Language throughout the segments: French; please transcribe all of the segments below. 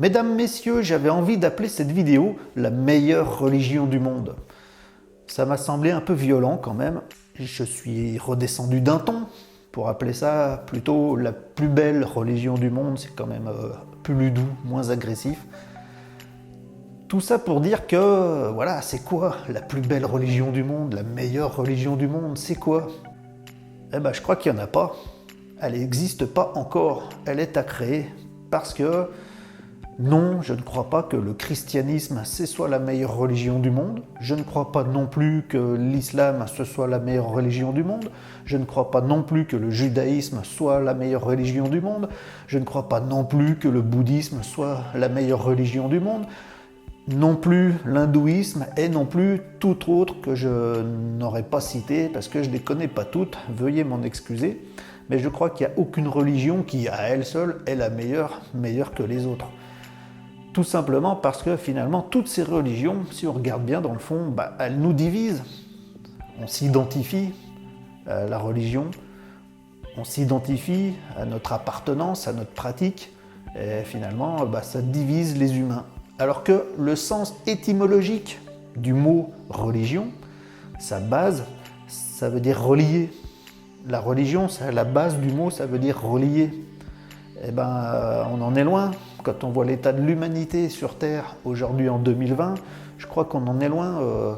Mesdames, messieurs, j'avais envie d'appeler cette vidéo la meilleure religion du monde. Ça m'a semblé un peu violent quand même. Je suis redescendu d'un ton pour appeler ça plutôt la plus belle religion du monde. C'est quand même plus doux, moins agressif. Tout ça pour dire que, voilà, c'est quoi la plus belle religion du monde, la meilleure religion du monde, c'est quoi? Eh ben, je crois qu'il n'y en a pas. Elle n'existe pas encore. Elle est à créer parce que non, je ne crois pas que le christianisme, ce soit la meilleure religion du monde. Je ne crois pas non plus que l'islam, ce soit la meilleure religion du monde. Je ne crois pas non plus que le judaïsme soit la meilleure religion du monde. Je ne crois pas non plus que le bouddhisme soit la meilleure religion du monde. Non plus l'hindouisme et non plus tout autre que je n'aurais pas cité parce que je ne les connais pas toutes, veuillez m'en excuser. Mais je crois qu'il n'y a aucune religion qui, à elle seule, est la meilleure que les autres. Tout simplement parce que finalement, toutes ces religions, si on regarde bien dans le fond, elles nous divisent. On s'identifie à la religion, on s'identifie à notre appartenance, à notre pratique, et finalement, ça divise les humains. Alors que le sens étymologique du mot religion, sa base, ça veut dire relier. La religion, la base du mot, ça veut dire relier. Eh ben, on en est loin. Quand on voit l'état de l'humanité sur Terre aujourd'hui en 2020, je crois qu'on en est loin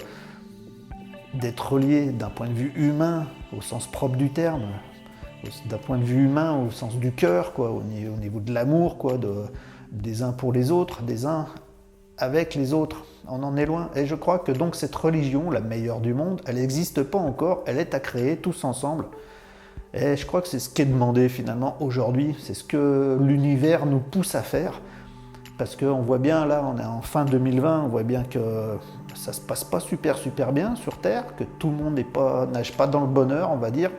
d'être relié d'un point de vue humain, au sens propre du terme, d'un point de vue humain, au sens du cœur, quoi, au niveau de l'amour, quoi, des uns pour les autres, des uns avec les autres. On en est loin. Et je crois que donc cette religion, la meilleure du monde, elle n'existe pas encore, elle est à créer tous ensemble. Et je crois que c'est ce qui est demandé finalement aujourd'hui, c'est ce que l'univers nous pousse à faire. Parce qu'on voit bien, là, on est en fin 2020, on voit bien que ça se passe pas super bien sur Terre, que tout le monde nage pas dans le bonheur, on va dire.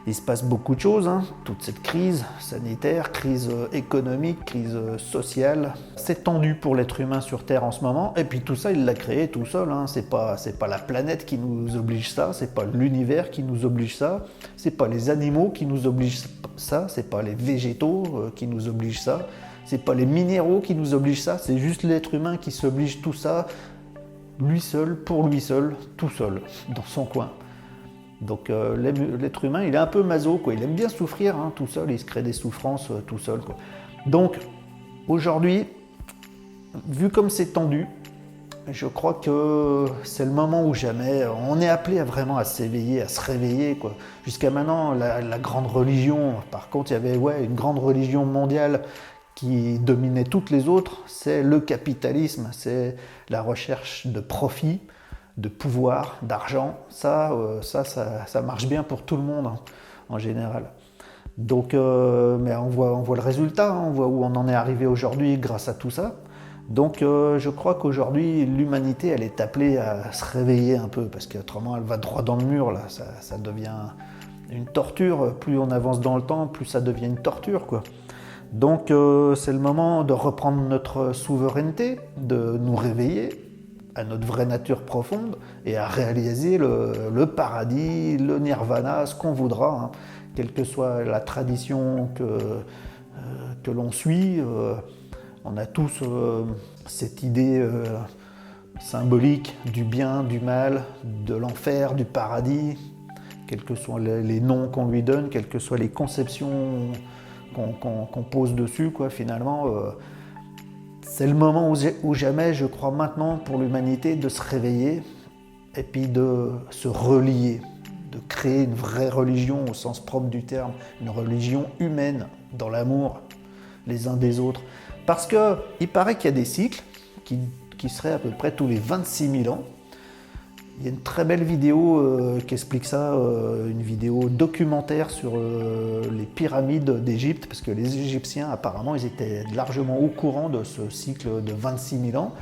Il se passe beaucoup de choses, hein. Toute cette crise sanitaire, crise économique, crise sociale. C'est tendu pour l'être humain sur Terre en ce moment, et puis tout ça, il l'a créé tout seul, hein. C'est pas la planète qui nous oblige ça, c'est pas l'univers qui nous oblige ça, c'est pas les animaux qui nous obligent ça, c'est pas les végétaux qui nous obligent ça, c'est pas les minéraux qui nous obligent ça, c'est juste l'être humain qui s'oblige tout ça, lui seul, pour lui seul, tout seul, dans son coin. Donc l'être humain, il est un peu maso, quoi. Il aime bien souffrir, hein, tout seul, il se crée des souffrances tout seul, quoi. Donc aujourd'hui, vu comme c'est tendu, je crois que c'est le moment ou jamais. On est appelé vraiment à s'éveiller, à se réveiller, quoi. Jusqu'à maintenant, la grande religion, par contre, il y avait une grande religion mondiale qui dominait toutes les autres, c'est le capitalisme, c'est la recherche de profit, de pouvoir, d'argent. Ça marche bien pour tout le monde, hein, en général. Donc, mais on voit le résultat, hein, on voit où on en est arrivé aujourd'hui grâce à tout ça. Donc je crois qu'aujourd'hui, l'humanité, elle est appelée à se réveiller un peu, parce qu'autrement, elle va droit dans le mur, là. Ça devient une torture. Plus on avance dans le temps, plus ça devient une torture, quoi. Donc c'est le moment de reprendre notre souveraineté, de nous réveiller à notre vraie nature profonde et à réaliser le paradis, le nirvana, ce qu'on voudra, hein. Quelle que soit la tradition que l'on suit, on a tous cette idée symbolique du bien, du mal, de l'enfer, du paradis, quels que soient les noms qu'on lui donne, quelles que soient les conceptions qu'on pose dessus, quoi, finalement. C'est le moment où jamais, je crois maintenant, pour l'humanité, de se réveiller et puis de se relier, de créer une vraie religion au sens propre du terme, une religion humaine, dans l'amour les uns des autres. Parce qu'il paraît qu'il y a des cycles qui seraient à peu près tous les 26 000 ans. Il y a une très belle vidéo qui explique ça, une vidéo documentaire sur les pyramides d'Égypte, parce que les Égyptiens, apparemment, ils étaient largement au courant de ce cycle de 26 000 ans.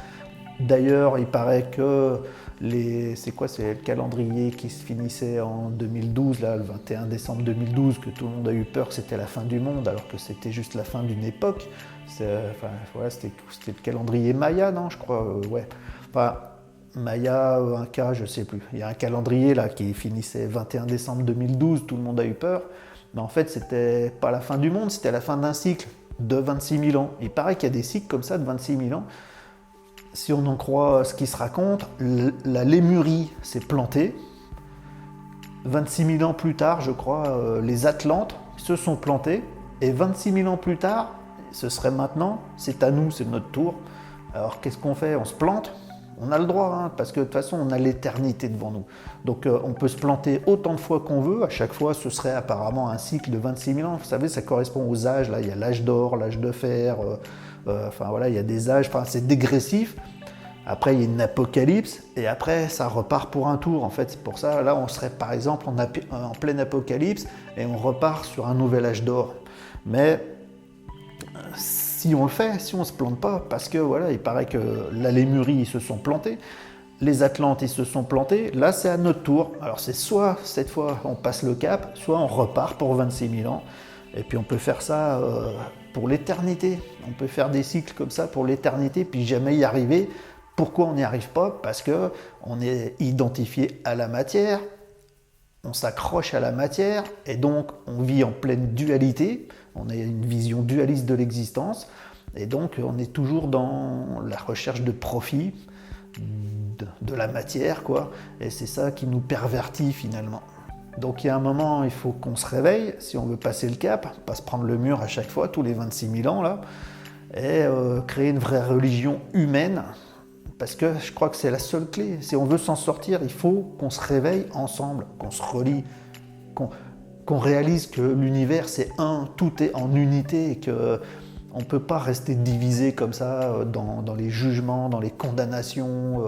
D'ailleurs, il paraît que c'est le calendrier qui se finissait en 2012, là, le 21 décembre 2012, que tout le monde a eu peur que c'était la fin du monde, alors que c'était juste la fin d'une époque. C'était le calendrier Maya, non, je crois, ouais. Enfin, Maya, Inca, je sais plus. Il y a un calendrier là qui finissait 21 décembre 2012, tout le monde a eu peur. Mais en fait, c'était pas la fin du monde, c'était la fin d'un cycle. de 26 000 ans. Il paraît qu'il y a des cycles comme ça de 26 000 ans. Si on en croit ce qui se raconte, la Lémurie s'est plantée. 26 000 ans plus tard, je crois, les Atlantes se sont plantés. Et 26 000 ans plus tard, ce serait maintenant, c'est à nous, c'est notre tour. Alors qu'est-ce qu'on fait? On se plante? On a le droit, hein, parce que de toute façon, on a l'éternité devant nous. Donc on peut se planter autant de fois qu'on veut. À chaque fois, ce serait apparemment un cycle de 26 000 ans. Vous savez, ça correspond aux âges. Là, il y a l'âge d'or, l'âge de fer. Enfin voilà, il y a des âges. Enfin, c'est dégressif. Après, il y a une apocalypse. Et après, ça repart pour un tour. En fait, c'est pour ça, là, on serait par exemple en pleine apocalypse et on repart sur un nouvel âge d'or. Mais si on le fait, si on ne se plante pas, parce que voilà, il paraît que la Lémurie, ils se sont plantés, les Atlantes, ils se sont plantés, là c'est à notre tour. Alors c'est soit cette fois on passe le cap, soit on repart pour 26 000 ans, et puis on peut faire ça pour l'éternité. On peut faire des cycles comme ça pour l'éternité, puis jamais y arriver. Pourquoi on n'y arrive pas? Parce qu'on est identifié à la matière, on s'accroche à la matière, et donc on vit en pleine dualité. On a une vision dualiste de l'existence, et donc on est toujours dans la recherche de profit, de la matière, quoi. Et c'est ça qui nous pervertit finalement. Donc il y a un moment, il faut qu'on se réveille, si on veut passer le cap, pas se prendre le mur à chaque fois, tous les 26 000 ans, là, et créer une vraie religion humaine, parce que je crois que c'est la seule clé. Si on veut s'en sortir, il faut qu'on se réveille ensemble, qu'on se relie, qu'on réalise que l'univers c'est un, tout est en unité et qu'on ne peut pas rester divisé comme ça dans les jugements, dans les condamnations.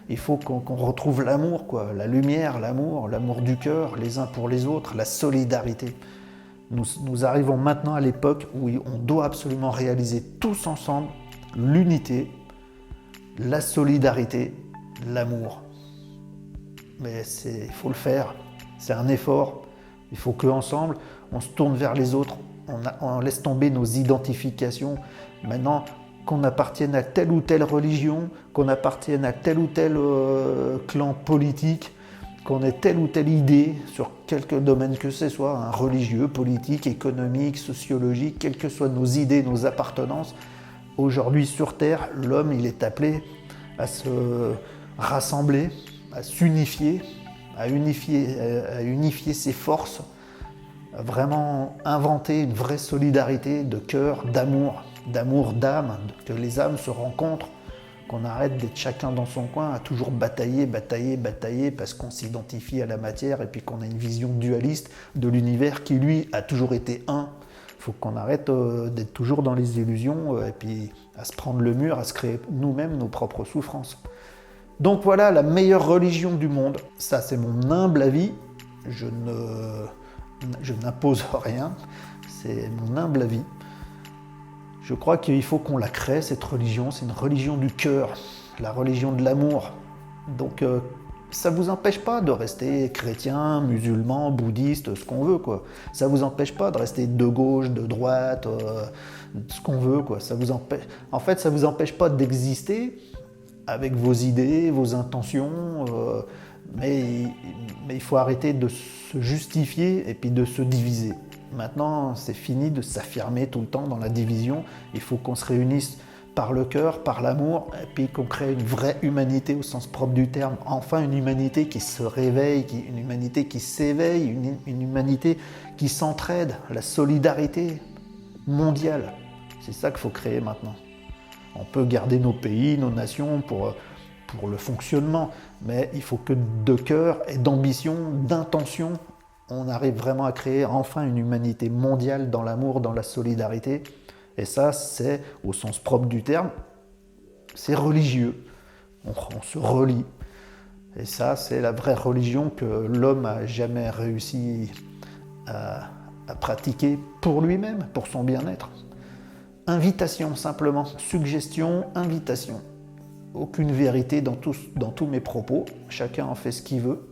Il faut qu'on retrouve l'amour, quoi, la lumière, l'amour du cœur, les uns pour les autres, la solidarité. Nous arrivons maintenant à l'époque où on doit absolument réaliser tous ensemble l'unité, la solidarité, l'amour. Mais il faut le faire, c'est un effort. Il faut qu'ensemble, on se tourne vers les autres, on laisse tomber nos identifications. Maintenant, qu'on appartienne à telle ou telle religion, qu'on appartienne à tel ou tel clan politique, qu'on ait telle ou telle idée sur quelque domaine que ce soit, hein, religieux, politique, économique, sociologique, quelles que soient nos idées, nos appartenances, aujourd'hui sur Terre, l'homme il est appelé à se rassembler, à s'unifier, à unifier ses forces, à vraiment inventer une vraie solidarité de cœur, d'amour, d'âme, que les âmes se rencontrent, qu'on arrête d'être chacun dans son coin, à toujours batailler parce qu'on s'identifie à la matière et puis qu'on a une vision dualiste de l'univers qui, lui, a toujours été un. Il faut qu'on arrête d'être toujours dans les illusions et puis à se prendre le mur, à se créer nous-mêmes nos propres souffrances. Donc voilà, la meilleure religion du monde, ça c'est mon humble avis, je n'impose rien, c'est mon humble avis. Je crois qu'il faut qu'on la crée, cette religion, c'est une religion du cœur, la religion de l'amour. Donc ça ne vous empêche pas de rester chrétien, musulman, bouddhiste, ce qu'on veut, quoi. Ça ne vous empêche pas de rester de gauche, de droite, ce qu'on veut, quoi. En fait, ça ne vous empêche pas d'exister avec vos idées, vos intentions, mais il faut arrêter de se justifier et puis de se diviser. Maintenant, c'est fini de s'affirmer tout le temps dans la division. Il faut qu'on se réunisse par le cœur, par l'amour, et puis qu'on crée une vraie humanité au sens propre du terme. Enfin, une humanité qui se réveille, une humanité qui s'éveille, une humanité qui s'entraide, la solidarité mondiale. C'est ça qu'il faut créer maintenant. On peut garder nos pays, nos nations pour le fonctionnement, mais il faut que de cœur et d'ambition, d'intention, on arrive vraiment à créer enfin une humanité mondiale dans l'amour, dans la solidarité. Et ça, c'est, au sens propre du terme, c'est religieux. On se relie. Et ça, c'est la vraie religion que l'homme n'a jamais réussi à pratiquer pour lui-même, pour son bien-être. Invitation, simplement. Suggestion, invitation. Aucune vérité dans tous mes propos. Chacun en fait ce qu'il veut.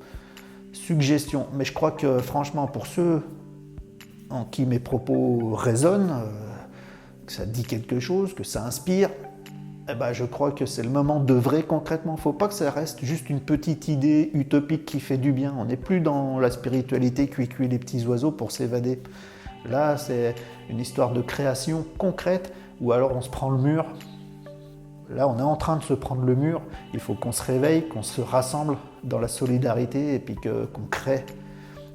Suggestion. Mais je crois que, franchement, pour ceux en qui mes propos résonnent, que ça dit quelque chose, que ça inspire, eh ben, je crois que c'est le moment d'œuvrer concrètement. Il ne faut pas que ça reste juste une petite idée utopique qui fait du bien. On n'est plus dans la spiritualité cuit les petits oiseaux pour s'évader. Là, c'est une histoire de création concrète, ou alors on se prend le mur. Là, on est en train de se prendre le mur. Il faut qu'on se réveille, qu'on se rassemble dans la solidarité et puis qu'on crée.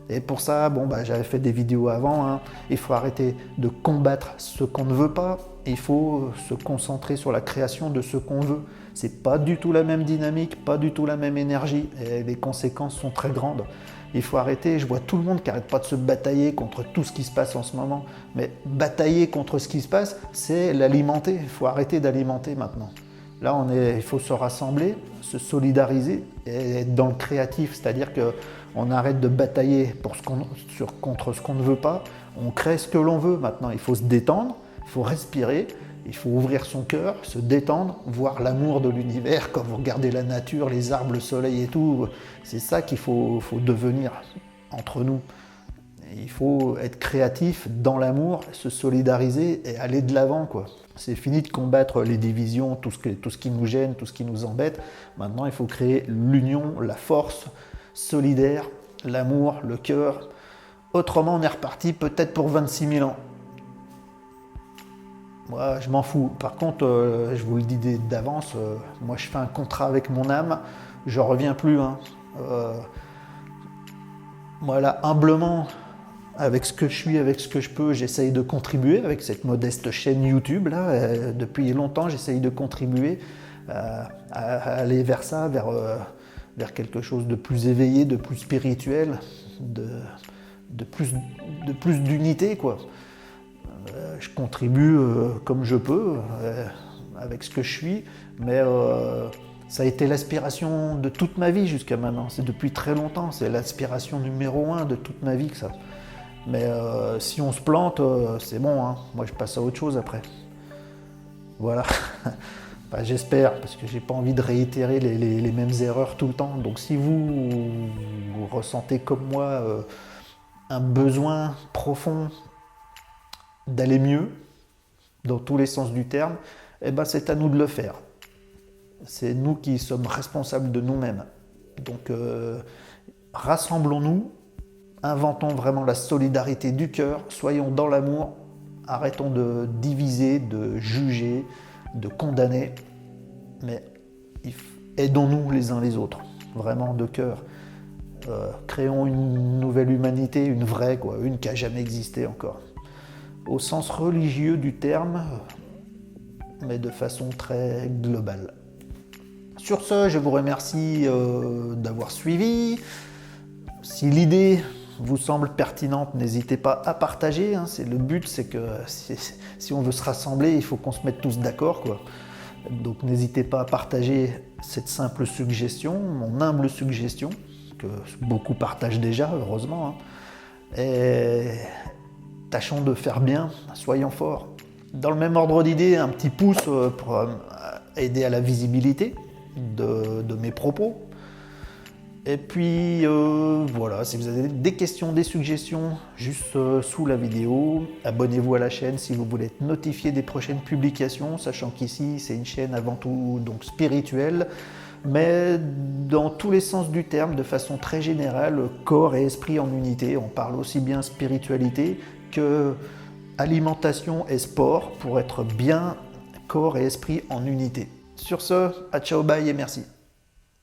Et pour ça, j'avais fait des vidéos avant, hein. Il faut arrêter de combattre ce qu'on ne veut pas. Il faut se concentrer sur la création de ce qu'on veut. C'est pas du tout la même dynamique, pas du tout la même énergie, et les conséquences sont très grandes. Il faut arrêter, je vois tout le monde qui n'arrête pas de se batailler contre tout ce qui se passe en ce moment. Mais batailler contre ce qui se passe, c'est l'alimenter. Il faut arrêter d'alimenter maintenant. Là, il faut se rassembler, se solidariser et être dans le créatif, c'est-à-dire qu'on arrête de batailler contre ce qu'on ne veut pas, on crée ce que l'on veut maintenant. Il faut se détendre, il faut respirer, il faut ouvrir son cœur, se détendre, voir l'amour de l'univers. Quand vous regardez la nature, les arbres, le soleil et tout, c'est ça qu'il faut devenir entre nous. Il faut être créatif dans l'amour, se solidariser et aller de l'avant, quoi. C'est fini de combattre les divisions, tout ce qui nous gêne, tout ce qui nous embête. Maintenant, il faut créer l'union, la force solidaire, l'amour, le cœur. Autrement, on est reparti peut-être pour 26 000 ans. Moi, je m'en fous. Par contre, je vous le dis d'avance, moi, je fais un contrat avec mon âme. Je ne reviens plus, hein. Voilà, humblement, avec ce que je suis, avec ce que je peux, j'essaye de contribuer avec cette modeste chaîne YouTube. Là, depuis longtemps, j'essaye de contribuer à aller vers ça, vers quelque chose de plus éveillé, de plus spirituel, de plus d'unité, quoi. Je contribue comme je peux, avec ce que je suis, mais ça a été l'aspiration de toute ma vie jusqu'à maintenant. C'est depuis très longtemps, c'est l'aspiration numéro 1 de toute ma vie que ça. Mais si on se plante, c'est bon, hein. Moi je passe à autre chose après. Voilà. J'espère, parce que j'ai pas envie de réitérer les mêmes erreurs tout le temps. Donc si vous ressentez comme moi un besoin profond d'aller mieux, dans tous les sens du terme, c'est à nous de le faire. C'est nous qui sommes responsables de nous-mêmes. Donc rassemblons-nous, inventons vraiment la solidarité du cœur, soyons dans l'amour, arrêtons de diviser, de juger, de condamner, mais aidons-nous les uns les autres, vraiment de cœur. Créons une nouvelle humanité, une vraie, quoi, une qui n'a jamais existé encore. Au sens religieux du terme, mais de façon très globale. Sur ce, je vous remercie d'avoir suivi. Si l'idée vous semble pertinente, n'hésitez pas à partager. Hein. Le but, c'est que si on veut se rassembler, il faut qu'on se mette tous d'accord, quoi. Donc n'hésitez pas à partager cette simple suggestion, mon humble suggestion, que beaucoup partagent déjà, heureusement. Hein. Et tâchons de faire bien, soyons forts. Dans le même ordre d'idée, un petit pouce pour aider à la visibilité de mes propos. Et puis voilà, si vous avez des questions, des suggestions, juste sous la vidéo, abonnez-vous à la chaîne si vous voulez être notifié des prochaines publications, sachant qu'ici c'est une chaîne avant tout donc spirituelle, mais dans tous les sens du terme, de façon très générale, corps et esprit en unité. On parle aussi bien spiritualité que alimentation et sport pour être bien corps et esprit en unité. Sur ce, à ciao, bye et merci.